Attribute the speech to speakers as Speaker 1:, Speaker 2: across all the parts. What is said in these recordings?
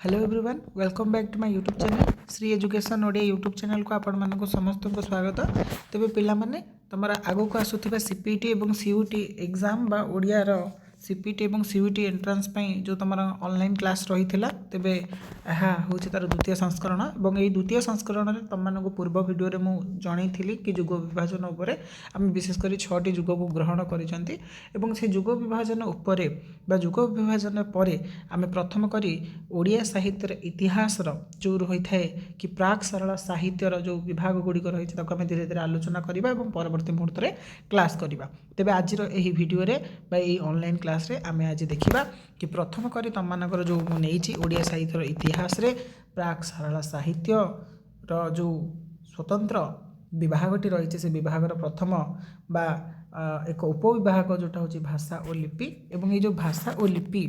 Speaker 1: Hello everyone welcome back to my YouTube channel Shri education Odia YouTube channel को आपण मानक समस्त को स्वागत। तेबे पिला माने तमरा आगो को आसुथिबा सीपीटी एवं सीयूटी एग्जाम बा ओडिया रो सीपीटी एवं सीयूटी एंट्रेंस पई जो तमरा ऑनलाइन क्लास रहिथिला तेबे एहा होछि तार द्वितीय संस्करण एवं एई द्वितीय संस्करण रे तम मानको पूर्व वीडियो रे मु जणैथिली कि युग विभाजन उपरे आम विशेष करी 6टी युग को ग्रहण करिसंती एवं से युग विभाजन उपरे बा युग विभाजन परे आम प्रथम करी ओडिया साहित्य इतिहास जो रही है कि प्राक सरल साहित्यर जो विभाग गुड़िक रही है आम धीरे धीरे आलोचना करवा और परवर्ती मुहूर्त में क्लास करवा। तेबे आज भिडियो ऑनलाइन क्लास रे आम आज देखा कि प्रथम करी तुम मानकर जो मुझे ओडिया साहित्यर इतिहास रे प्राक सरल साहित्य जो स्वतंत्र विभागटी रही से विभाग प्रथम बा एक उपविभाग जोटा हूँ भाषा और लिपि एवं ये जो भाषा और लिपि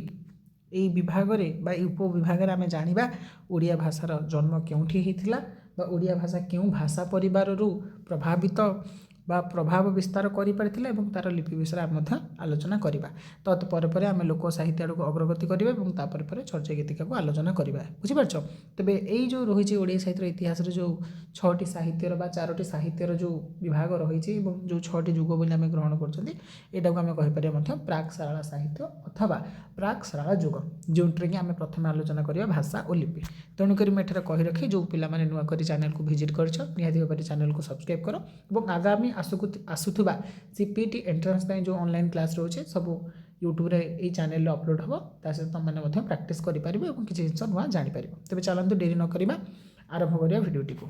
Speaker 1: यही विभाग बा उपविभाग आम जाना ओडिया भाषार जन्म केउठी होइथिला बा ओडिया भाषा क्यों भाषा परिवार प्रभावित बा प्रभाव विस्तार करिपारथिला एवं तार लिपि विषय आम आलोचना करवा। तत्पर आम लोक साहित्य आड़ को अग्रगति करवा और तापर चर्चा गीतिका को आलोचना करवा। बुझीपार तेबे यही जो रही ओडिया साहित्य इतिहास जो 6टी साहित्यर बा 4टी साहित्यर जो विभाग रही जो 6टी युग बोली आम ग्रहण करटा को आम कहीपर प्राक सारला साहित्य अथवा प्राक सारला युग जो आम प्रथम आलोचना करवा भाषा और लिपि। तेणुक मुझे कही रखी जो पाने नुआ कर चैनल को विजिट कर निहाती भाव चैनल को सब्सक्राइब कर और आगामी आसुवा सीपीटी एंट्रेंस जो ऑनलाइन क्लास रोचे सब यूट्यूब रे ये चैनल अपलोड हम सहित तुम मैंने प्रैक्टिस करेंगे और किसी जिन नुआ जापर। तेज चलते डेरी न करवा आरंभ करवा भिडियोटी को।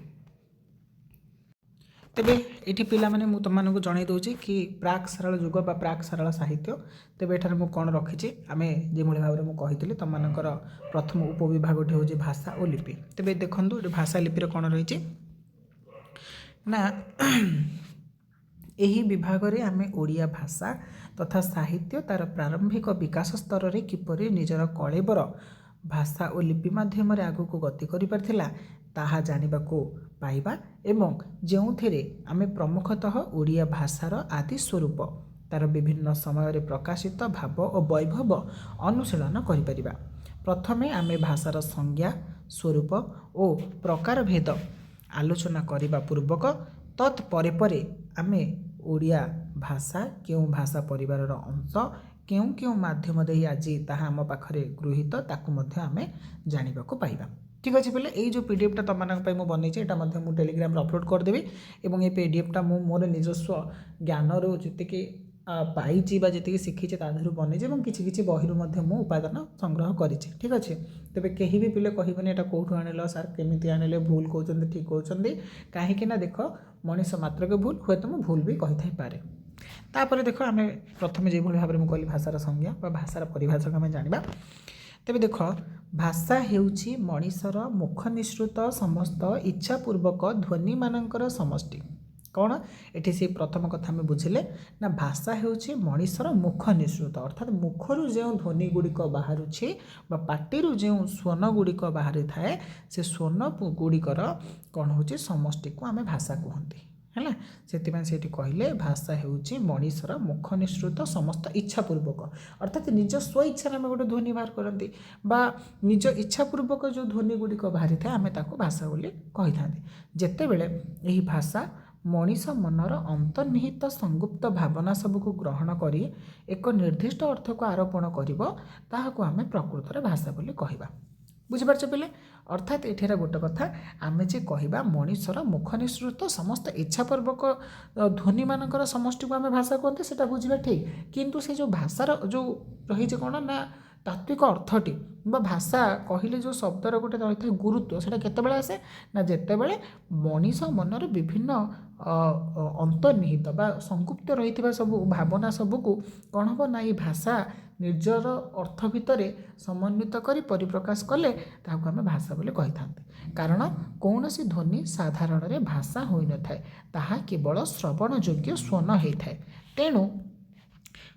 Speaker 1: तेबे ये पिला माने मु तुमको जन दूसरी कि प्राक सरल युग बा प्राक सरल साहित्य। तेबे एठार मु कौन रखी आम जो भाव में कही तुम मानकर प्रथम उपविभागटी हूँ भाषा और लिपि। तेबे देखो भाषा लिपि कौन रही ना यही विभाग रे आम ओडिया भाषा तथा साहित्य तार प्रारंभिक विकास स्तर रे किपरि निजर कलेबर भाषा और लिपि माध्यम आग को गति करिपारथिला ताहा जानिबा को पाइबा एवं जोंथिरे आमे प्रमुखतः ओडिया भाषार आदि स्वरूप तार विभिन्न समय रे प्रकाशित भाव और वैभव अनुशीलन करिपारिबा। प्रथमे आमे भाषार संज्ञा स्वरूप और प्रकार भेद आलोचना करिबा पूर्वक तत्परे परे आमे ओडिया भाषा क्यों भाषा परिवार अंश क्यों क्यों माध्यम दे आज ताहा आम पाखरे गृहीत ताकू मध्य आमे जानिबा को पाइबा। ठीक अच्छे पे यही जो पीडीएफटा तुम मैं बनई मुझे टेलीग्राम अपलोड करदेवी और ये पीडीएफटा मोर निजस्व ज्ञान जी पाई जी शिखी ताधर बनई किसी किसी बही उपादान संग्रह करी। ठीक अच्छे तेरे कहीं भी पिले कहबनी यहाँ कौटू आनिल सार केमी आनिले भूल कहते ठीक कहते कहीं देख मनीष मात्र के भूल हुए तो मुझे भूल भी कही थाई पारे। तापर देख आम प्रथम जो भाव में कहली भाषार संज्ञा भाषार परिभाषा आम जाना। तेबे देख भाषा हेउछि मनीषर मुख निसृत समस्त इच्छापूर्वक ध्वनि मानकर समष्टि। कौन एठी से प्रथम कथा में बुझिले ना भाषा हेउछि मनीषर मुख निसृत अर्थात मुखरु जो ध्वनि गुड़िक बाहरुछि बा पाटिरु जो स्वन गुड़िक बाहरी थाए से स्वन गुड़िकर कौन होछि समष्टि को आमे भाषा कहंती है से कहले भाषा हेउछि मनीषर मुख निसृत समस्त इच्छापूर्वक अर्थात निज स्व इच्छा आम गोटे ध्वनि बाहर करती बा निज इच्छापूर्वक जो ध्वनि गुड़िक बाहरी थाए आम ताको भाषा बोली कही था। जेतेबेले यही भाषा मनीष मनर अंतर्निहित संगुप्त भावना सबको ग्रहण करी एक निर्दिष्ट अर्थ को आरोपण करिबो ताहाको आमे प्रकृत रे भाषा बोली कहिबा। बुझिपारछ पिले अर्थात एठार गोटे कथा आमे जे कहिबा मनीषर मुख निसृत समस्त इच्छापूर्वक ध्वनि मानकर समष्टि को आमे भाषा कहते सेटा बुझिबा ठीक किंतु से जो भाषार जो रही कौन ना तात्विक अर्थटी बा भाषा कहले जो शब्दर गोटे रही है गुरुत्व से केतबेले आसे ना जेतेबेले मनीष मनर विभिन्न अंतर्निहित बा संगुप्त रही सब भावना सबको कौन हम ना ये भाषा निजर अर्थ भितर समन्वित कर परिप्रकाश कले ताकू आम भाषा बोली कही था। कारण कौन सी ध्वनि साधारण रे भाषा होई न थाए ताहा केवल श्रवण योग्य स्वन होता है। तेणु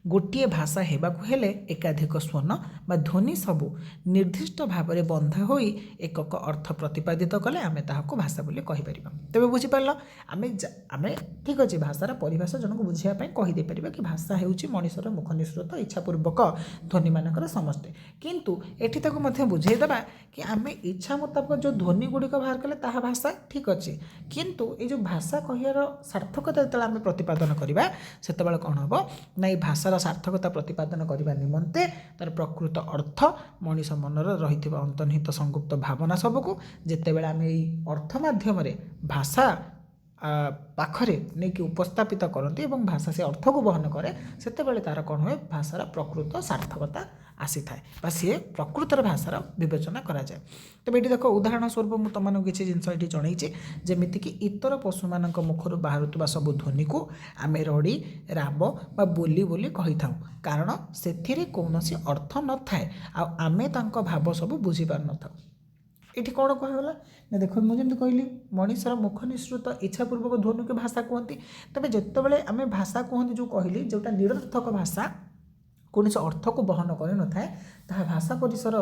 Speaker 1: गोटे भाषा हेबाकु हेले एकाधिक स्वन बा ध्वनि सबू निर्दिष्ट भाव में बंधा होई एकक अर्थ प्रतिपादित कले आमे ताहाको भाषा बोली कहि परिबा। तबे बुझी पारल आमे ठीक अछि भाषार परिभाषा जनक बुझिया पय कहि दे परिबा कि भाषा हेउछि मनुष्यर मुख निसृत इच्छापूर्वक ध्वनि मानकर समस्ते किंतु एठी ताको मध्ये बुझाई देबा कि आम इच्छा मुताबक जो ध्वनि गुड़िक बाहर कले ताहा भाषा ठीक अच्छे, किंतु ये जो भाषा कहियार सार्थकता जो आम प्रतिपादन करवा से कौन हम ना ये भाषार सार्थकता प्रतिपादन करने निमंते तार प्रकृत अर्थ मनीष मनर रही अंतर्निहित संगुप्त भावना सबको जितेबाला आम अर्थ मध्यम भाषा पाखरे नहीं कि उपस्थापित करती और भाषा से अर्थ को बहन करे से तार कौन हुए भाषार प्रकृत सार्थकता आसी था सी प्रकृतर भाषार विवेचना करा जाए। तेज ये देख उदाहरण स्वरूप मुझे तुमको किसी जिनस ये जनईचे जमीक इतर पशु मान मुखर बाहर सब ध्वनि को आम रड़ी राब बा बोली बोली कही था कारण से कौन अर्थ न थाए आमे भाव सब बुझीपार न था। ये कौन कहला ना देख मुझे कहली मनीषर मुख निःसृत इच्छापूर्वक ध्वनि को भाषा कहती। तेज जितेबाला आम भाषा कहती जो कहली जोटा निरर्थक भाषा कौन अर्थ को बहन कर न थाए ताहा भाषा परिसर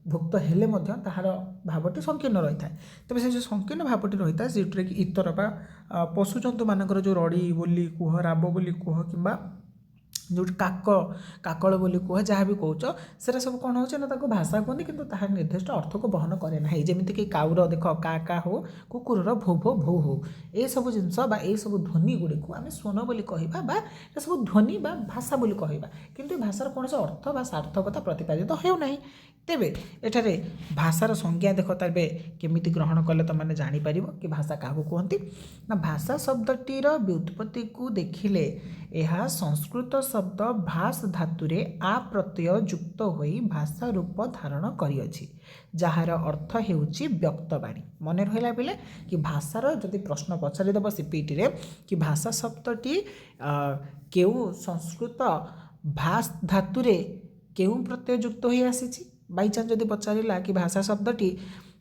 Speaker 1: भुक्त हेले ताहार भावटी संकीर्ण रही है। तेज से जो संकीर्ण भावटी रही है से कि इतर बा पशु जंतु मानकर जो रड़ी बोली कुह राब बोली कुह कि जो काकल बोली कह जहाँ भी कौच से सब कौन हो भाषा कहते कि तार निर्दिष्ट अर्थ को बहन करे ना जमीक काउर देख का हो कुकुर भो भो भो हो ये सब जिनस ये सब ध्वनि गुड़ी को आम स्वन बोली कहवा सब ध्वनि बा भाषा बोली कहवा किंतु भाषार कौन अर्थ बा सार्थकता प्रतिपादित होना। तेबे एठारे भाषार संज्ञा देख तेरे केमी ग्रहण कले तुम मैंने जापर कि भाषा क्या कहती ना भाषा शब्दटीर व्युत्पत्ति को देखिले यह संस्कृत शब्द भाष धातुरे आ प्रत्यय युक्त होई भाषा रूप धारण करिअछि जार अर्थ हेउछि व्यक्तवाणी। मन रहा बेले कि भाषार जदि प्रश्न पचारिदेव सीपीटी रे कि भाषा शब्दटी केउ संस्कृत भाष धातुरे केउ प्रत्यय युक्त होई आसीछि बाईचान्स जदि पचारा कि भाषा शब्दटी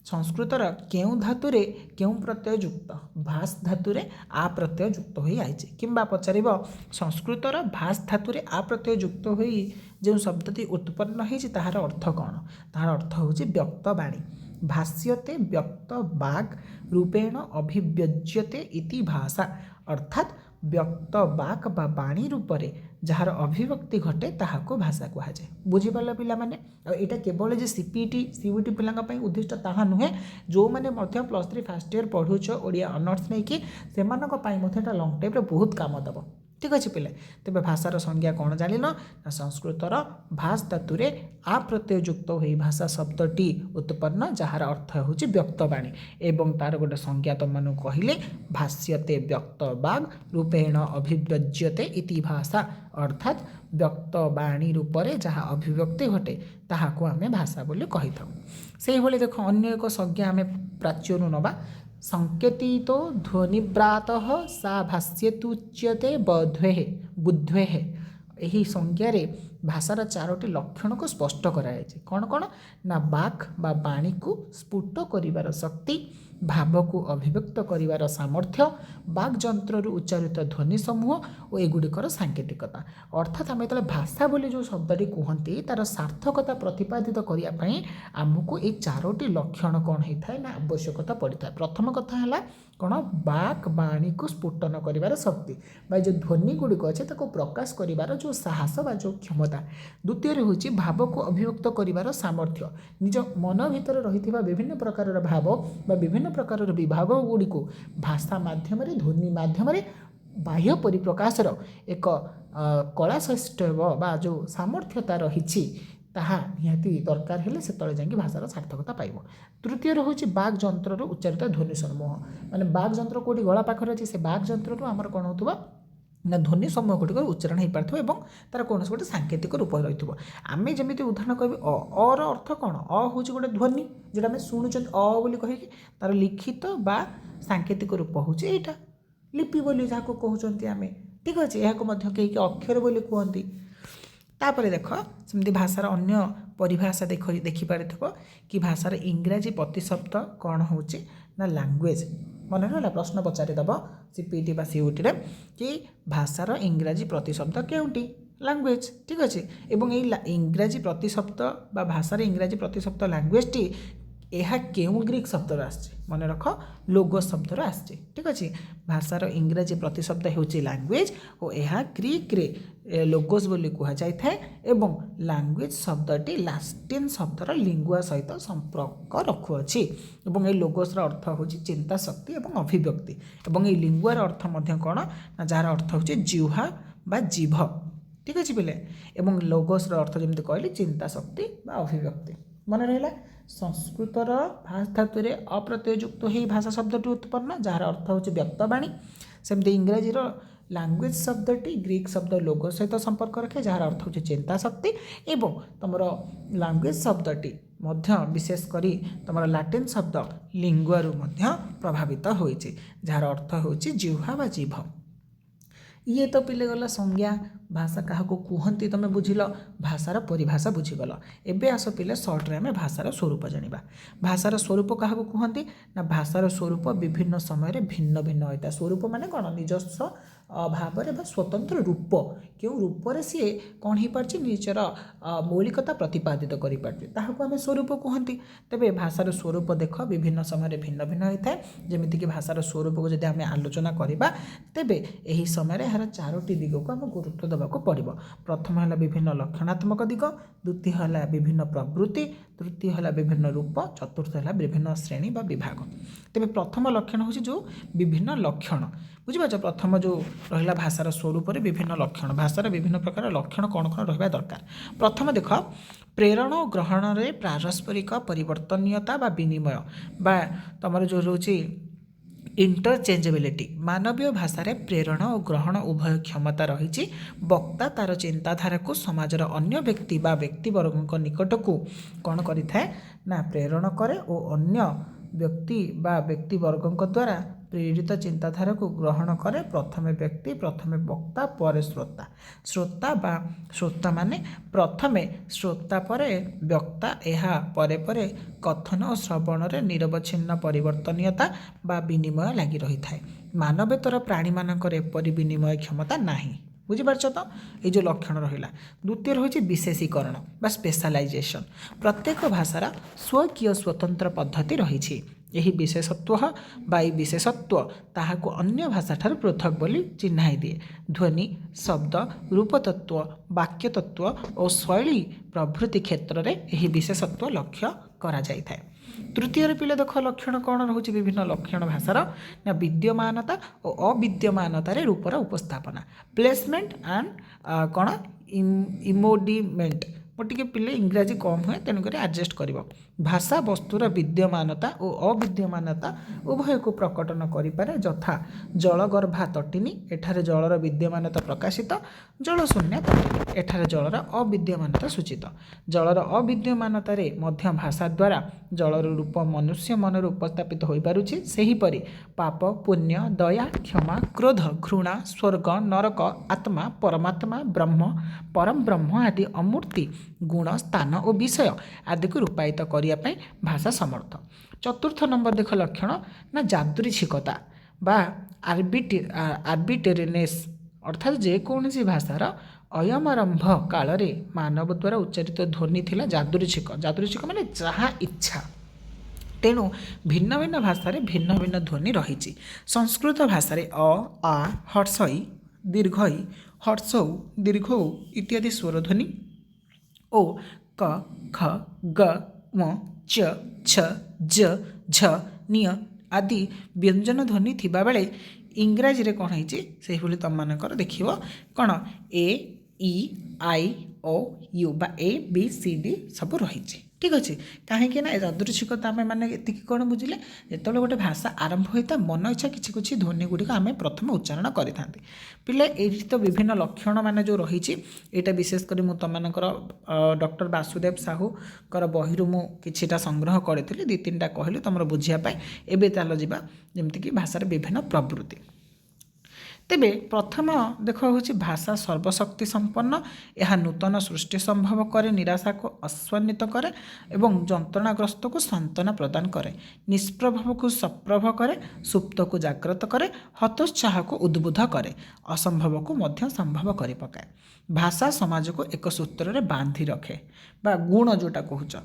Speaker 1: संस्कृतर केउ धातुरे केउ प्रत्यय युक्त भाष धातुरे आ प्रत्यय युक्त होई आइछि किंबा पचारिब संस्कृतर भाष धातुरे आ प्रत्यय युक्त होई जो शब्दटी उत्पन्न होइछि ताहार अर्थ कौन ताहार अर्थ होछि व्यक्तवाणी। भाष्यते व्यक्त वाक् रूपेण अभिव्यज्यते इति भाषा अर्थात व्यक्त वाक् बा वाणी रूपरे जार अभिव्यक्ति घटे ताहाको भाषा कहुए। बुझीपाल पिला माने यहाँ केवल जे सीपीटी सीयूटी पिलांका उद्दिष्ट ताहा नुहे जो मैंने +3 फर्स्ट इयर पढ़ुच ओडिया ऑनर्स नहीं कि सेमानका लंग टाइम बहुत काम दब ठीक अच्छे पिले। तेज भाषार संज्ञा कौन जान ना संस्कृतर भाष धातुरे आ प्रत्यय युक्त हो भाषा शब्दटी उत्पन्न जार अर्थ होछि व्यक्तवाणी एवं तार गोटे संज्ञा तुम मानू कहले भाष्यते व्यक्त वाक् रूपेण अभिव्यज्यते इति भाषा अर्थात व्यक्तवाणी रूपरे जहाँ अभिव्यक्ति घटे ताहाको आमे भाषा बोली कही था। से भाई देख अन्य एक संज्ञा आमे प्राच्यनु नबा संकेतितो ध्वनिव्रातः सा भाष्येतुच्यते बुद्धेः यही संज्ञा भाषार 4टी लक्षण को स्पष्ट कराई कौन कौन ना वाक् बा वाणी को स्फुट करिवार शक्ति भाव को अभिव्यक्त करिवार सामर्थ्य वाक्यंत्र उच्चारित ध्वनि समूह और एगुड़िकर सांकेतिकता अर्थात आम जो भाषा बोली जो शब्दटी कहती तार सार्थकता प्रतिपादित करने आमको ये 4टी लक्षण कौन होता है ना आवश्यकता पड़ता है। प्रथम कथा है कौन वाक् वाणी को स्फुटन करिवार शक्ति बा जो ध्वनि गुड़िक अच्छे प्रकाश करिवार जो साहस बा जो क्षमता। द्वितीय हूँ भाव को अभिव्यक्त करिवार सामर्थ्य निज मन भितर रही विभिन्न प्रकार भाव बा विभिन्न प्रकार विभाग गुड़िक भाषा माध्यम ध्वनि माध्यम बाह्य परिप्रकाशर एक कलाश्रेष्ठ बा जो सामर्थ्यता रही ताहा निहाती दरकार हेले से तले जाकि भाषार सार्थकता पाइब। तृतीय हूँ वाक्यंत्र उच्चारित ध्वनि समूह माने वाक्यंत्र कोटी गला पाखर अच्छे से वाक्यंत्र आमर कौन हो ना ध्वनि समूह गुटिक उच्चारण हो पार और तार कौन गोटे सांकेतिक रूप रही आम जमी उदाहरण कह अर अर्थ कौन हूँ गोटे ध्वनि जोटा आम शुणुच बोली कहीकि तार लिखित बा सांकेतिक रूप हूँ यहाँ लिपि बोली जहाँ कहते आम ठीक अच्छे यहाँ कहीं अक्षर बोली कहती। तापर देख सेमती भाषार अन्य परिभाषा देखिपार कि भाषार इंग्राजी प्रतिशब्द कौन हो ना लैंग्वेज मन रहा प्रश्न पचारिदेव सीपीटी बा सीयूटी रे कि भाषार इंग्राजी प्रतिशब्द केउटी लैंग्वेज ठीक अच्छे एवं ये इंग्राजी प्रतिशब्द बा भाषार इंग्राजी प्रतिशब्द लैंग्वेज टी यह क्यों ग्रीक शब्द आसছে मन रख लोगोस शब्द आसছে ठीक अच्छे भाषार इंग्राजी प्रतिशब्द होची लैंग्वेज और यह ग्रीक रे लोगोस बोली कह जाए एवं लैंग्वेज शब्दटी लाटिन शब्दर लिंगुआ सहित संपर्क रखुअछि एवं ये लोगोस अर्थ हूँ चिंता शक्ति एवं अभिव्यक्ति एवं ये लिंगुआर अर्थ कौन ना जार अर्थ हूँ जिह्वा बा जीभ ठीक अच्छे पिले एवं लोगोस अर्थ जमी कहली चिंता शक्ति बा अभिव्यक्ति मन रहा संस्कृतर भाष धातु में अप्रत्ययुक्त हो भाषा शब्दटी उत्पन्न जार अर्थ हूँ व्यक्तवाणी सेमती इंग्राजीर लैंग्वेज शब्दटी ग्रीक शब्द लोगो सहित संपर्क रखे जार अर्थ हूँ चिंता शक्ति एवं तुम लैंग्वेज शब्दटी विशेष करी तुम लाटिन शब्द लिंगुआरू प्रभावित होइछि जार अर्थ हूँ जिह्वा बा जीभ ये तो पिले गला संज्ञा भाषा क्या कहती तुम बुझिल भाषार परिभाषा बुझीगल एबे आस पिले सर्ट्रे आम भाषार स्वरूप जाना भाषार स्वरूप क्या कहती ना भाषार स्वरूप विभिन्न समय भिन्न भिन्न होता है स्वरूप माने कौन निजस्व भाव में स्वतंत्र रूप क्यों रूप से सी कौन हो पार्टी निजर मौलिकता प्रतिपादित कर आम स्वरूप कहती तेरे भाषार स्वरूप देख विभिन्न समय भिन्न भिन्न होता है जमीक भाषार स्वरूप को जब आम आलोचना करवा तेबे यही समय यार चारोटी दिग को आम गुरुत्व देवाक पड़ो प्रथम है विभिन्न लक्षणात्मक दिग द्वितीय है विभिन्न प्रवृत्ति तृतीय है विभिन्न रूप चतुर्थ है विभिन्न श्रेणी बा विभाग तेरे प्रथम लक्षण हूँ जो विभिन्न लक्षण बुझिपार प्रथम जो रहा भाषार स्वरूप विभिन्न लक्षण भाषार विभिन्न प्रकार लक्षण कौन कौन रहा दरकार प्रथम देख प्रेरण और ग्रहण में पारस्परिक परिवर्तनीयता बा विनिमय बा तुम जो रोचे इंटरचेंजेबिलिटी मानवीय भाषा रे प्रेरण और ग्रहण उभय क्षमता रही वक्ता तार चिंताधारा को समाजर अन्य व्यक्ति बा व्यक्तिवर्ग निकट को कौन करें ना प्रेरण करे और अन्य व्यक्ति बा व्यक्तिवर्ग द्वारा प्रेरित चिंताधारा को ग्रहण करे प्रथमे व्यक्ति प्रथमे वक्ता पर श्रोता श्रोता बा श्रोता माने प्रथमे श्रोता पर वक्ता एहा परे परे कथन और श्रवण रे निरवच्छिन्न परिवर्तनीयता बा विनिमय लगी रही थाए मानवेतर प्राणी मानकर एपरि विनिमय क्षमता नाही बुझिपारछ तो ये जो लक्षण रहा द्वितीय रही विशेषीकरण बा स्पेशलाइजेशन प्रत्येक भाषार स्वकीय स्वतंत्र पद्धति रही यही विशेषत्व बा विशेषत्व ताहाको अन्य भाषा ठार पृथक बोली चिन्हाई दिए ध्वनि शब्द रूपतत्व वाक्यतत्व और शैली प्रभृति क्षेत्र में यही विशेषत्व लक्ष्य करा जाय थाए तृतीय पिले देख लक्षण कौन रोचे विभिन्न लक्षण भाषार ना विद्यमानता और अविद्यमानतार रूपर उपस्थापना प्लेसमेंट एंड कौन इमोडिमेंट मोटे पिले इंग्राजी कम हुए तेणुक एडजस्ट कर भाषा वस्तुर विद्यमानता और अविद्यमानता उभय को प्रकटन करें जथा जलगर्भा तटिनी एठारे जलर विद्यमानता प्रकाशित जलशून्य तटिनी एठारे जलर अविद्यमानता सूचित जलर अविद्यमानतार मध्य भाषा द्वारा जलर रूप मनुष्य मनर उपस्थापित हो पारुछि सेहीपरि पाप पुण्य दया क्षमा क्रोध घृणा स्वर्ग नरक आत्मा परमात्मा ब्रह्म परम ब्रह्म आदि अमूर्ति गुण स्थान और विषय आदि को रूपायित करने भाषा समर्थ चतुर्थ नंबर देख लक्षण ना यादृच्छिकता बा आर्बिट्रेरीनेस अर्थात जेकोसी भाषार अयमारंभ काल में मानव द्वारा उच्चारित ध्वनि थिला यादृच्छिक यादृच्छिक माने जहाँ इच्छा तेणु भिन्न भिन्न भाषा भिन्न भिन्न ध्वनि रही संस्कृत भाषा अ आ हर्षई दीर्घई हर्षौ दीर्घौ इत्यादि स्वरध्वनि ओ क ख ग म च छ ज झ निय आदि व्यंजन ध्वनि थिबा बेले इंग्राजी रे कौन है तुम मानकर देख कौन ए ई आई ओ यू बा ए बी सी डी सब रही ठीक अच्छे कहीं ना यादृच्छिकता आम मैंने ये कौन बुझे जो गोटे भाषा आरंभ होता है मन इच्छा किसी किसी ध्वनि गुड़िक आम प्रथम उच्चारण करें पिले ये तो विभिन्न लक्षण मान जो रही यहाँ विशेषकर मुझे तुमकर डॉक्टर वासुदेव साहू कर बही मुझा संग्रह करी दी तीन टा कहली तुम बुझापी एवं चल जा जमीक भाषार विभिन्न प्रवृत्ति तेबे प्रथम देख हूँ भाषा सर्वशक्ति संपन्न यह नूतन सृष्टि संभव करे निराशा को आश्वान्वित करे एवं जंत्रणाग्रस्त को सांत्वना प्रदान करे निष्प्रभव को सप्रभ करे सुप्त को जागृत करे हतोत्साह को उद्बुद्ध करे असंभव को मध्य संभव कर पकाए भाषा समाज को एक सूत्र में बांधि रखे बा गुण जोटा कहूच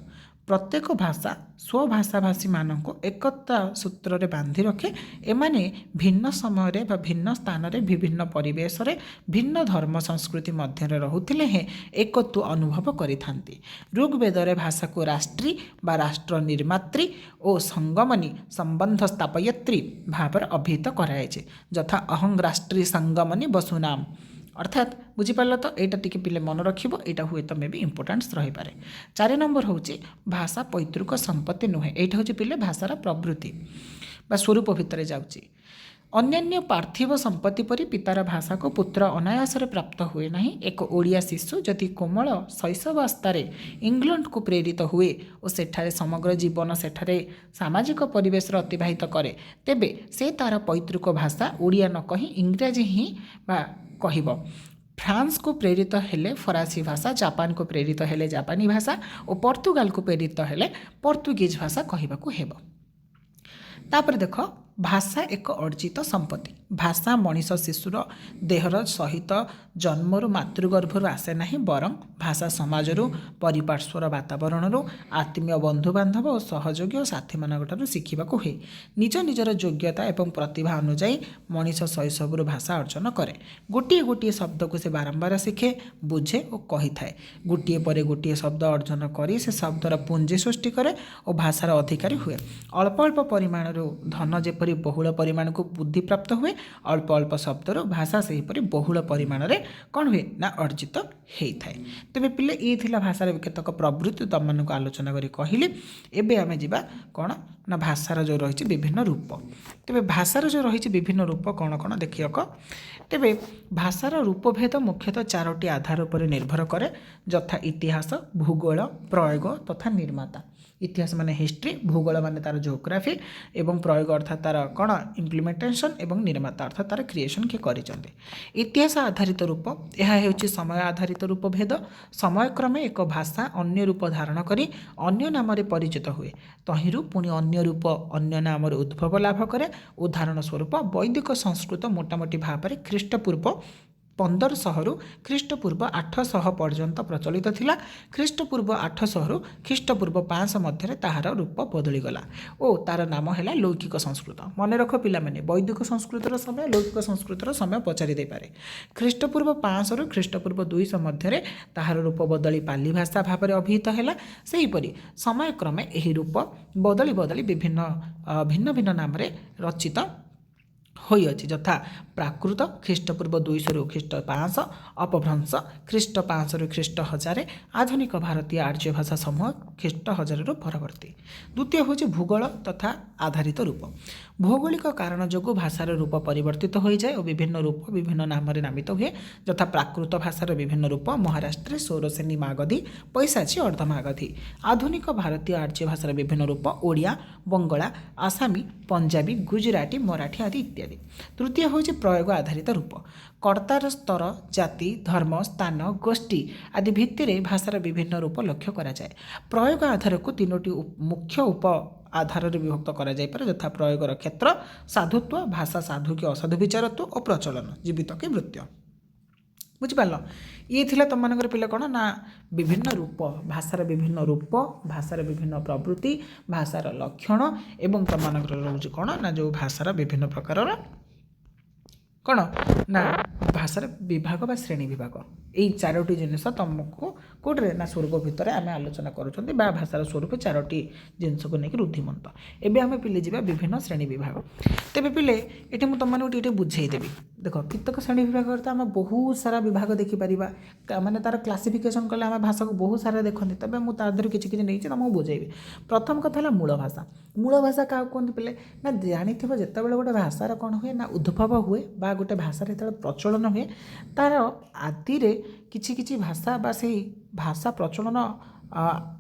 Speaker 1: प्रत्येक भाषा स्वभाषाभाषी मानक एकता सूत्र रे बांधि रखे एमाने भिन्न समय बा भिन्न स्थान रे विभिन्न परिवेश रे भिन्न धर्म संस्कृति मध्य रहुथिले हे एकत्व अनुभव करिथांती। ऋग्वेद रे भाषा को राष्ट्री बा राष्ट्र निर्मात्री और संगमनी संबंध स्थापयत्री भाव अभिहित कराइछे यथा अहं राष्ट्री संगमनी वसुनाम अर्थात बुझीपार तो यहाँ टी पिले मन रखिब यहाँ हुए तो मे भी इम्पोर्टान्स रही पारे। 4 नंबर हूँ भाषा पैतृक संपत्ति नुहे यहाँ हूँ पिले भाषार प्रवृत्ति बा स्वरूप भितर जाऊँगी अन्यान्य पार्थिव संपत्ति परि पितार भाषा को पुत्र अनायास प्राप्त हुए ना। एक ओडिया शिशु जदि कोमल शैशवावस्था इंग्लैंड को प्रेरित हुए और सेठारे समग्र जीवन सेठारे सामाजिक परिवेश अतिवाहित करे तेबे से तार पैतृक भाषा ओडिया न कही इंग्राजी ही बा कहब। फ्रांस को प्रेरित हेले फरासी भाषा, जापान को प्रेरित हेले जापानी भाषा और पोर्तुगाल को प्रेरित हेले पोर्तुगीज भाषा कहबाकू हेब। तापर देख भाषा एक अर्जित संपत्ति। भाषा मनीष शिशुर देहर सहित जन्मरू मातृगर्भर आसे नहीं बरं भाषा समाजरू परिपार्श्वर वातावरणरू आत्मीय बंधुबांधव और सहयोगी और साथी मानक शिखिबाकू हुए। निज निजर योग्यता एवं प्रतिभा अनुजाई मनीष शैशवरू भाषा अर्जन करे। गोटे गोटे शब्द को से बारंबार शिखे बुझे और कही थाए। गोटे पर गोटे शब्द अर्जन करी से शब्दर पुंजी सृष्टि करे और भाषार अधिकारी हुए। अल्प अल्प परिमाण धन जेपरी बहुल परिमाण को बुद्धि प्राप्त हुए अल्प अल्प शब्दर भाषा से बहुल परिमाण रे कौन हुए ना अर्जित होता है। तेरे पिले ये थिला भाषार केतक प्रवृत्ति तुम मानक आलोचना करी कहली। एबे आमे जिबा कौन ना भाषार जो रही विभिन्न रूप। तेरे भाषार जो रही विभिन्न रूप कौन कौन देखियक। तेरे भाषार रूपभेद मुख्यतः 4टी आधार पर निर्भर करे यथा इतिहास, भूगोल, प्रयोग तथा निर्माता। इतिहास माने हिस्ट्री, भूगोल माने तार जियोग्राफी एवं प्रयोग अर्थात तार कौन इम्प्लीमेंटेशन एवं निर्माता अर्थात तार क्रिएशन किए करिसेंते। इतिहास आधारित रूप यह हेउची समय आधारित रूप भेद। समयक्रमे एक भाषा अन्य रूप धारण करी अन्य नाम परिचित हुए तहिरू पुणी अन्य रूप अन्य नाम उद्भव लाभ करे। उदाहरण स्वरूप वैदिक संस्कृत मोटामोटी भाव में ख्रीष्टपूर्व 1500 रु ख्रीष्टपूर्व 800 पर्यंत प्रचलित थिला। ख्रीष्टपूर्व 800 रु ख्रीष्टपूर्व 500 मध्य ताहार रूप बदलीगला और तार नाम है लौकिक संस्कृत। मन रख पिला माने वैदिक संस्कृतर समय लौकिक संस्कृतर समय पचारि दे पारे। ख्रीष्टपूर्व 500 रु ख्रीष्टपूर्व 200 मध्य ताहार रूप बदली पाली भाषा भाव में अभिहित है। सेहीपरि समयक्रमे यही रूप बदली बदली विभिन्न भिन्न भिन्न नाम रचित होई अछि यथा प्राकृत ख्रीष्टपूर्व 200 रु ख्रीष्ट 500, अपभ्रंश ख्रीष्ट 500 रु ख्रीष्ट 1000, आधुनिक भारतीय आर्य भाषा समूह ख्रीष्ट 1000 रु परवर्ती। द्वितीय हूँ भूगोल तथा आधारित रूप। भौगोलिक कारण जो भाषार रूप परिवर्तित हो जाए और विभिन्न रूप विभिन्न नाम नामित हुए यथा प्राकृत भाषार विभिन्न रूप महाराष्ट्र सौरसेनी मागधी, पैसाची अर्धमागधी। आधुनिक भारतीय आर्य भाषार विभिन्न रूप ओडिया, बंगला, आसामी, पंजाबी, गुजराटी, मराठी आदि इत्यादि। तृतीय हूँ प्रयोग आधारित रूप। कर्तार स्तर, जाति, धर्म, स्थान, गोष्ठी आदि भित्तिरे भाषार विभिन्न रूप लक्ष्य करा जाए। प्रयोग आधार को 3टी मुख्य उप आधार विभक्त करा जाय पारे यथा प्रयोगर क्षेत्र, साधुत्व, भाषा साधु कि असाधु विचारत्व और प्रचलन, जीवित कि मृत्यु। बुझिपार ये थिला तुम मानकर पिला कौन ना विभिन्न रूप भाषार विभिन्न रूप भाषार विभिन्न प्रवृत्ति भाषार लक्षण एवं तुम मानकर रोज कौन ना जो भाषार विभिन्न प्रकार कौन ना भाषार विभाग बा श्रेणी विभाग। यही 4टी जिनिस तुमको कौटे ना स्वरूप भितर आम आलोचना करुँच भाषार स्वरूप 4टी जिनस को लेकिन रुद्धिमंत। एवं आम पिले जा विभिन्न श्रेणी विभाग। तेरे पिले ये मुझे तुमको बुझेदेवी। देख कितक श्रेणी विभाग तो आम बहुत सारा विभाग देखिपर माने तार क्लासिफिकेशन कले आम भाषा को बहुत सारा देखते तबे मुझे तार किसी किसी नहीं तुमको बुझेबी। प्रथम कथा है मूल भाषा। मूल भाषा क्या कहते पिले ना जानी जिते बड़े गोटे भाषार कौन हुए ना उद्भव हुए बा गोटे भाषार जो प्रचलन हुए तार आदि किछि किछि भाषा बा से भाषा प्रचलन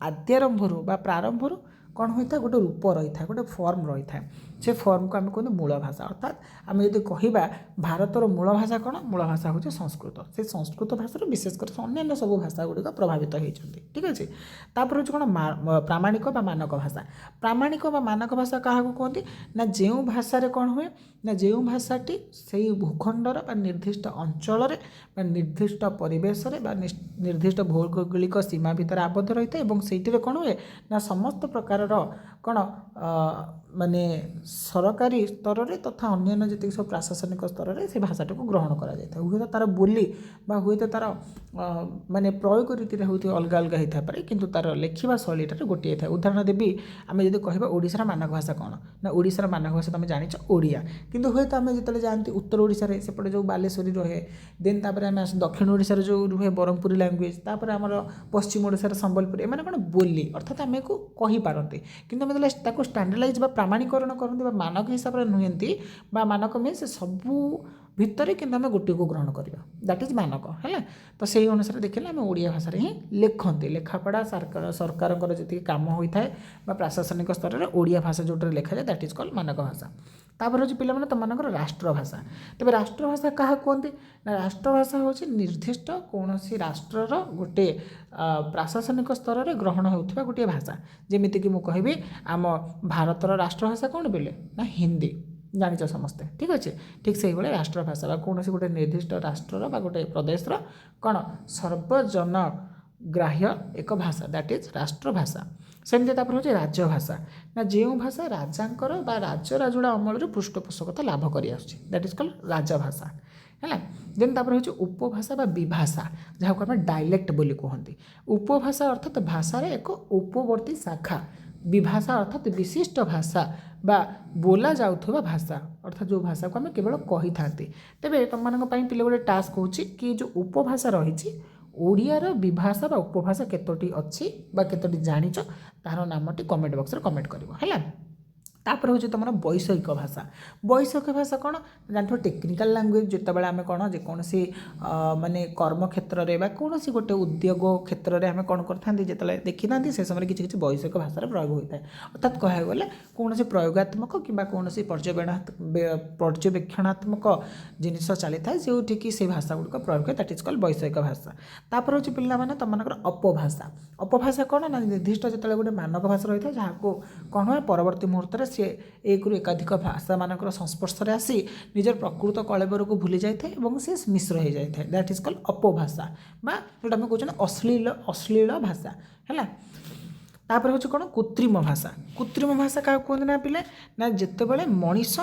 Speaker 1: आद्यारंभरू बा प्रारंभरू କ'ଣ ହୋଇଥାଏ ଗୋଟେ ରୂପ ରହିଥାଏ ଗୋଟେ ଫର୍ମ ରହିଥାଏ ସେ ଫର୍ମକୁ ଆମେ କୁହନ୍ତି ମୂଳ ଭାଷା ଅର୍ଥାତ୍ ଆମେ ଯଦି କହିବା ଭାରତର ମୂଳ ଭାଷା କ'ଣ ମୂଳ ଭାଷା ହେଉଛି ସଂସ୍କୃତ ସେ ସଂସ୍କୃତ ଭାଷାରୁ ବିଶେଷ କରି ଅନ୍ୟାନ୍ୟ ସବୁ ଭାଷା ଗୁଡ଼ିକ ପ୍ରଭାବିତ ହୋଇଛନ୍ତି ଠିକ୍ ଅଛି ତାପରେ ହେଉଛି କ'ଣ ପ୍ରାମାଣିକ ବା ମାନକ ଭାଷା ପ୍ରାମାଣିକ ବା ମାନକ ଭାଷା କାହାକୁ କୁହନ୍ତି ନା ଯେଉଁ ଭାଷାରେ କ'ଣ ହୁଏ ନା ଯେଉଁ ଭାଷାଟି ସେଇ ଭୂଖଣ୍ଡର ବା ନିର୍ଦ୍ଦିଷ୍ଟ ଅଞ୍ଚଳରେ ବା ନିର୍ଦ୍ଦିଷ୍ଟ ପରିବେଶରେ ବା ନିର୍ଦ୍ଦିଷ୍ଟ ଭୌଗୋଳିକ ସୀମା ଭିତରେ ଆବଦ୍ଧ ରହିଥାଏ ଏବଂ ସେଇଥିରେ କ'ଣ ହୁଏ ନା ସମସ୍ତ ପ୍ରକାରର କ'ଣ ମାନେ ସରକାରୀ ସ୍ତରରେ ତଥା ଅନ୍ୟାନ୍ୟ ଯେତିକି ସବୁ ପ୍ରଶାସନିକ ସ୍ତରରେ ସେ ଭାଷାଟିକୁ ଗ୍ରହଣ କରାଯାଇଥାଏ ହୁଏତ ତା'ର ବୋଲି ବା ହୁଏତ ତା'ର ମାନେ ପ୍ରୟୋଗ ରୀତିରେ ହେଉଥିବା ଅଲଗା ଅଲଗା ହୋଇଥାଇପାରେ କିନ୍ତୁ ତା'ର ଲେଖିବା ଶୈଳୀଟାରେ ଗୋଟିଏ ଥାଏ ଉଦାହରଣ ଦେବି ଆମେ ଯଦି କହିବା ଓଡ଼ିଶାର ମାନକ ଭାଷା କ'ଣ ନା ଓଡ଼ିଶାର ମାନକ ଭାଷା ତୁମେ ଜାଣିଛ ଓଡ଼ିଆ କିନ୍ତୁ ହୁଏତ ଆମେ ଯେତେବେଳେ ଯାଆନ୍ତି ଉତ୍ତର ଓଡ଼ିଶାରେ ସେପଟେ ଯେଉଁ ବାଲେଶ୍ୱରୀ ରହେ ଦେନ୍ ତାପରେ ଆମେ ଦକ୍ଷିଣ ଓଡ଼ିଶାରେ ଯେଉଁ ରୁହେ ବ୍ରହ୍ମପୁରୀ ଲାଙ୍ଗୁଏଜ୍ ତାପରେ ଆମର ପଶ୍ଚିମ ଓଡ଼ିଶାରେ ସମ୍ବଲପୁରୀ ଏମାନେ କ'ଣ ବୋଲି ଅର୍ଥାତ୍ ଆମେ ଏକୁ କହିପାରନ୍ତି କିନ୍ତୁ ଆମେ ଯେତେବେଳେ ତାକୁ ଷ୍ଟାଣ୍ଡାର୍ଡାଇଜ୍ ବା ପ୍ରମାଣୀକରଣ କରନ୍ତି ବା ମାନକ ହିସାବରେ ନୁହନ୍ତି ବା ମାନକ ମିନ୍ସ ସେ ସବୁ ଭିତରେ କିନ୍ତୁ ଆମେ ଗୋଟିଏକୁ ଗ୍ରହଣ କରିବା ଦ୍ୟାଟ୍ ଇଜ୍ ମାନକ ହେଲା ତ ସେଇ ଅନୁସାରେ ଦେଖିଲେ ଆମେ ଓଡ଼ିଆ ଭାଷାରେ ହିଁ ଲେଖନ୍ତି ଲେଖାପଢ଼ା ସରକାରଙ୍କର ଯେତିକି କାମ ହୋଇଥାଏ ବା ପ୍ରଶାସନିକ ସ୍ତରରେ ଓଡ଼ିଆ ଭାଷା ଯେଉଁଟାରେ ଲେଖାଯାଏ ଦ୍ୟାଟ୍ ଇଜ୍ କଲ୍ଡ ମାନକ ଭାଷା ତାପରେ ହେଉଛି ପିଲାମାନେ ତୁମମାନଙ୍କର ରାଷ୍ଟ୍ରଭାଷା ତେବେ ରାଷ୍ଟ୍ରଭାଷା କାହା କୁହନ୍ତି ନା ରାଷ୍ଟ୍ରଭାଷା ହେଉଛି ନିର୍ଦ୍ଦିଷ୍ଟ କୌଣସି ରାଷ୍ଟ୍ରର ଗୋଟିଏ ପ୍ରଶାସନିକ ସ୍ତରରେ ଗ୍ରହଣ ହେଉଥିବା ଗୋଟିଏ ଭାଷା ଯେମିତିକି ମୁଁ କହିବି ଆମ ଭାରତର ରାଷ୍ଟ୍ରଭାଷା କ'ଣ ବୋଲେ ନା ହିନ୍ଦୀ ଜାଣିଛ ସମସ୍ତେ ଠିକ୍ ଅଛି ଠିକ୍ ସେଇଭଳି ରାଷ୍ଟ୍ରଭାଷା ବା କୌଣସି ଗୋଟେ ନିର୍ଦ୍ଦିଷ୍ଟ ରାଷ୍ଟ୍ରର ବା ଗୋଟେ ପ୍ରଦେଶର କ'ଣ ସର୍ବଜନଗ୍ରାହ୍ୟ ଏକ ଭାଷା ଦ୍ୟାଟ୍ ଇଜ୍ ରାଷ୍ଟ୍ରଭାଷା ସେମିତି ତାପରେ ହେଉଛି ରାଜ୍ୟଭାଷା ନା ଯେଉଁ ଭାଷା ରାଜାଙ୍କର ବା ରାଜୁଡ଼ା ଅମଳରୁ ପୃଷ୍ଠପୋଷକତା ଲାଭ କରିଆସୁଛି ଦ୍ୟାଟ୍ ଇଜ୍ କଲ୍ଡ ରାଜଭାଷା ହେଲା ଦେନ୍ ତାପରେ ହେଉଛି ଉପଭାଷା ବା ବିଭାଷା ଯାହାକୁ ଆମେ ଡାଇଲେକ୍ଟ ବୋଲି କୁହନ୍ତି ଉପଭାଷା ଅର୍ଥାତ୍ ଭାଷାରେ ଏକ ଉପବର୍ତ୍ତୀ ଶାଖା ବିଭାଷା ଅର୍ଥାତ୍ ବିଶିଷ୍ଟ ଭାଷା ବା ବୋଲା ଯାଉଥିବା ଭାଷା ଅର୍ଥାତ୍ ଯେଉଁ ଭାଷାକୁ ଆମେ କେବଳ କହିଥାନ୍ତି ତେବେ ତୁମମାନଙ୍କ ପାଇଁ ପିଲା ଗୋଟେ ଟାସ୍କ ହେଉଛି କି ଯେଉଁ ଉପଭାଷା ରହିଛି ଓଡ଼ିଆର ବିଭାଷା ବା ଉପଭାଷା କେତୋଟି ଅଛି ବା କେତୋଟି ଜାଣିଛ ତାହାର ନାମଟି କମେଣ୍ଟ ବକ୍ସରେ କମେଣ୍ଟ କରିବ ହେଲା ତାପରେ ହେଉଛି ତୁମର ବୈଷୟିକ ଭାଷା ବୈଷୟିକ ଭାଷା କ'ଣ ଜାଣିଥିବ ଟେକ୍ନିକାଲ ଲାଙ୍ଗୁଏଜ୍ ଯେତେବେଳେ ଆମେ କ'ଣ ଯେକୌଣସି ମାନେ କର୍ମକ୍ଷେତ୍ରରେ ବା କୌଣସି ଗୋଟେ ଉଦ୍ୟୋଗ କ୍ଷେତ୍ରରେ ଆମେ କ'ଣ କରିଥାନ୍ତି ଯେତେବେଳେ ଦେଖିଥାନ୍ତି ସେ ସମୟରେ କିଛି କିଛି ବୈଷୟିକ ଭାଷାର ପ୍ରୟୋଗ ହୋଇଥାଏ ଅର୍ଥାତ୍ କହିବାକୁ ଗଲେ କୌଣସି ପ୍ରୟୋଗାତ୍ମକ କିମ୍ବା କୌଣସି ପର୍ଯ୍ୟବେକ୍ଷଣାତ୍ମକ ଜିନିଷ ଚାଲିଥାଏ ଯେଉଁଠିକି ସେ ଭାଷା ଗୁଡ଼ିକ ପ୍ରୟୋଗ ହୁଏ ଦ୍ୟାଟ୍ ଇଜ୍ କଲ୍ଡ ବୈଷୟିକ ଭାଷା ତାପରେ ହେଉଛି ପିଲାମାନେ ତୁମମାନଙ୍କର ଅପଭାଷା ଅପଭାଷା କ'ଣ ନା ନିର୍ଦ୍ଦିଷ୍ଟ ଯେତେବେଳେ ଗୋଟେ ମାନକ ଭାଷା ରହିଥାଏ ଯାହାକୁ କ'ଣ ହୁଏ ପରବର୍ତ୍ତୀ ମୁହୂର୍ତ୍ତରେ ସେ ଏକରୁ ଏକାଧିକ ଭାଷାମାନଙ୍କର ସଂସ୍ପର୍ଶରେ ଆସି ନିଜର ପ୍ରକୃତ କଳେବରକୁ ଭୁଲି ଯାଇଥାଏ ଏବଂ ସେ ମିଶ୍ର ହୋଇଯାଇଥାଏ ଦ୍ୟାଟ୍ ଇଜ୍ କଲ୍ଡ ଅପଭାଷା ବା ଯେଉଁଟା ଆମେ କହୁଛନ୍ତି ଅଶ୍ଳୀଳ ଭାଷା ହେଲା ତାପରେ ହେଉଛି କ'ଣ କୃତ୍ରିମ ଭାଷା କାହାକୁ କୁହନ୍ତି ନା ପିଲେ ନା ଯେତେବେଳେ ମଣିଷ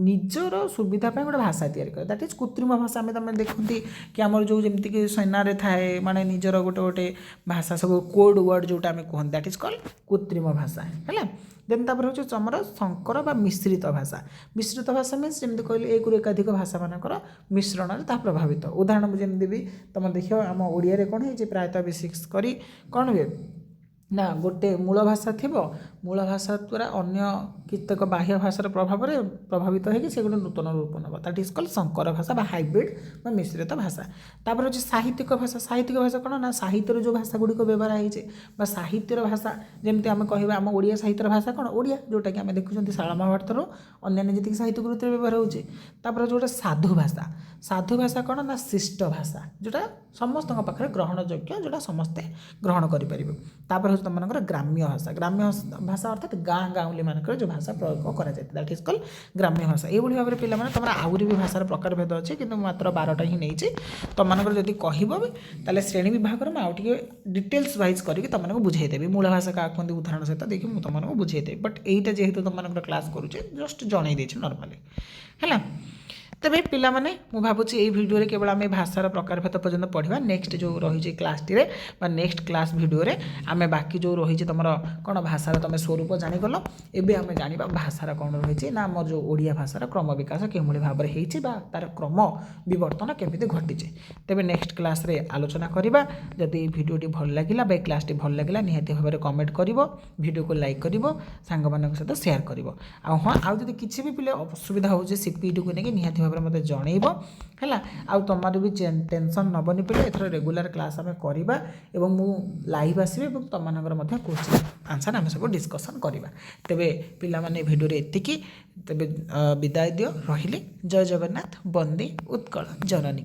Speaker 1: ନିଜର ସୁବିଧା ପାଇଁ ଗୋଟେ ଭାଷା ତିଆରି କରେ ଦ୍ୟାଟ୍ ଇଜ୍ କୃତ୍ରିମ ଭାଷା ତମେ ଦେଖନ୍ତି କି ଆମର ଯେଉଁ ଯେମିତିକି ସେନାରେ ଥାଏ ମାନେ ନିଜର ଗୋଟେ ଭାଷା ସବୁ କୋଡ୍ ୱାର୍ଡ଼ ଯେଉଁଟା ଆମେ କୁହନ୍ତି ଦ୍ୟାଟ୍ ଇଜ୍ କଲ୍ଡ କୃତ୍ରିମ ଭାଷା ହେଲା ଦେନ୍ ତାପରେ ହେଉଛି ଆମର ସଂକର ବା ମିଶ୍ରିତ ଭାଷା ମିନ୍ସ ଯେମିତି କହିଲେ ଏକରୁ ଏକାଧିକ ଭାଷାମାନଙ୍କର ମିଶ୍ରଣରେ ତାହା ପ୍ରଭାବିତ ଉଦାହରଣ ମୁଁ ଯେମିତି ବି ତୁମେ ଦେଖିବ ଆମ ଓଡ଼ିଆରେ କ'ଣ ହେଇଛି ପ୍ରାୟତଃ ବିଶେଷ କରି କ'ଣ ହୁଏ ନା ଗୋଟେ ମୂଳ ଭାଷା ଥିବ ମୂଳ ଭାଷା ଦ୍ୱାରା ଅନ୍ୟ କେତେକ ବାହ୍ୟ ଭାଷାର ପ୍ରଭାବରେ ପ୍ରଭାବିତ ହୋଇକି ସେ ଗୋଟେ ନୂତନ ରୂପ ନେବ ଦ୍ୟାଟ୍ ଇଜ୍ କଲ୍ଡ ସଂକର ଭାଷା ବା ହାଇବ୍ରିଡ୍ ବା ମିଶ୍ରିତ ଭାଷା ତାପରେ ହେଉଛି ସାହିତ୍ୟିକ ଭାଷା କ'ଣ ନା ସାହିତ୍ୟର ଯେଉଁ ଭାଷା ଗୁଡ଼ିକ ବ୍ୟବହାର ହେଇଛି ବା ସାହିତ୍ୟର ଭାଷା ଯେମିତି ଆମେ କହିବା ଆମ ଓଡ଼ିଆ ସାହିତ୍ୟର ଭାଷା କ'ଣ ଓଡ଼ିଆ ଯେଉଁଟାକି ଆମେ ଦେଖୁଛନ୍ତି ଶାଳା ମହାଭାରତରୁ ଅନ୍ୟାନ୍ୟ ଯେତିକି ସାହିତ୍ୟ କୃତିରେ ବ୍ୟବହାର ହେଉଛି ତାପରେ ଯେଉଁଟା ସାଧୁ ଭାଷା କ'ଣ ନା ଶିଷ୍ଟ ଭାଷା ଯେଉଁଟା ସମସ୍ତଙ୍କ ପାଖରେ ଗ୍ରହଣଯୋଗ୍ୟ ଯେଉଁଟା ସମସ୍ତେ ଗ୍ରହଣ କରିପାରିବେ ତାପରେ ହେଉଛି ତୁମମାନଙ୍କର ଗ୍ରାମ୍ୟ ଭାଷା ଅର୍ଥାତ୍ ଗାଉଁଲି ମାନଙ୍କର ଯେଉଁ ଭାଷା ପ୍ରୟୋଗ କରାଯାଇଥାଏ ଦ୍ୟାଟ୍ ଇଜ୍ କଲ୍ଡ ଗ୍ରାମ୍ୟ ଭାଷା ଏଇଭଳି ଭାବରେ ପିଲାମାନେ ତୁମର ଆହୁରି ବି ଭାଷାର ପ୍ରକାରଭେଦ ଅଛି କିନ୍ତୁ ମାତ୍ର 12ଟା ହିଁ ନେଇଛି ତୁମମାନଙ୍କର ଯଦି କହିବ ବି ତାହେଲେ ଶ୍ରେଣୀ ବିଭାଗରେ ମୁଁ ଆଉ ଟିକେ ଡିଟେଲ୍ସ ୱାଇଜ୍ କରିକି ତୁମମାନଙ୍କୁ ବୁଝେଇଦେବି ମୂଳ ଭାଷା କାହାକୁ କୁହନ୍ତି ଉଦାହରଣ ସହିତ ଦେଇକି ମୁଁ ତୁମମାନଙ୍କୁ ବୁଝେଇଦେବି ବଟ୍ ଏଇଟା ଯେହେତୁ ତୁମମାନଙ୍କର କ୍ଲାସ୍ କରୁଛେ ଜଷ୍ଟ ଜଣେଇ ଦେଇଛି ନର୍ମାଲି ହେଲା ତେବେ ପିଲାମାନେ ମୁଁ ଭାବୁଛି ଏଇ ଭିଡ଼ିଓରେ କେବଳ ଆମେ ଭାଷାର ପ୍ରକାରଭେଦ ପର୍ଯ୍ୟନ୍ତ ପଢ଼ିବା ନେକ୍ସଟ ଯେଉଁ ରହିଛି କ୍ଲାସ୍ଟିରେ ବା ନେକ୍ସଟ କ୍ଲାସ୍ ଭିଡ଼ିଓରେ ଆମେ ବାକି ଯେଉଁ ରହିଛି ତୁମର କ'ଣ ଭାଷାର ତୁମେ ସ୍ୱରୂପ ଜାଣିଗଲ ଏବେ ଆମେ ଜାଣିବା ଭାଷାର କ'ଣ ରହିଛି ନା ଆମର ଯେଉଁ ଓଡ଼ିଆ ଭାଷାର କ୍ରମ ବିକାଶ କେଉଁଭଳି ଭାବରେ ହେଇଛି ବା ତା'ର କ୍ରମ ବିବର୍ତ୍ତନ କେମିତି ଘଟିଛି ତେବେ ନେକ୍ସଟ କ୍ଲାସ୍ରେ ଆଲୋଚନା କରିବା ଯଦି ଏଇ ଭିଡ଼ିଓଟି ଭଲ ଲାଗିଲା ବା ଏଇ କ୍ଲାସ୍ଟି ଭଲ ଲାଗିଲା ନିହାତି ଭାବରେ କମେଣ୍ଟ କରିବ ଭିଡ଼ିଓକୁ ଲାଇକ୍ କରିବ ସାଙ୍ଗମାନଙ୍କ ସହିତ ସେୟାର କରିବ ଆଉ ହଁ ଆଉ ଯଦି କିଛି ବି ପିଲେ ଅସୁବିଧା ହେଉଛି ସିପିଟିକୁ ନେଇକି ନିହାତି ଭାବରେ ଭାବରେ ମୋତେ ଜଣେଇବ ହେଲା। ଆଉ ତୁମର ବି ଟେନସନ୍ ନେବନି ପଡ଼ିବ। ଏଥର ରେଗୁଲାର କ୍ଲାସ୍ ଆମେ କରିବା ଏବଂ ମୁଁ ଲାଇଭ୍ ଆସିବି ଏବଂ ତୁମମାନଙ୍କର ମଧ୍ୟ କୋଶ୍ଚିନ୍ ଆନ୍ସର୍ ଆମେ ସବୁ ଡିସ୍କସନ୍ କରିବା। ତେବେ ପିଲାମାନେ ଏ ଭିଡ଼ିଓରେ ଏତିକି। ତେବେ ବିଦାୟ ଦିଅ, ରହିଲି। ଜୟ ଜଗନ୍ନାଥ, ବନ୍ଦେ ଉତ୍କଳ ଜନନୀ।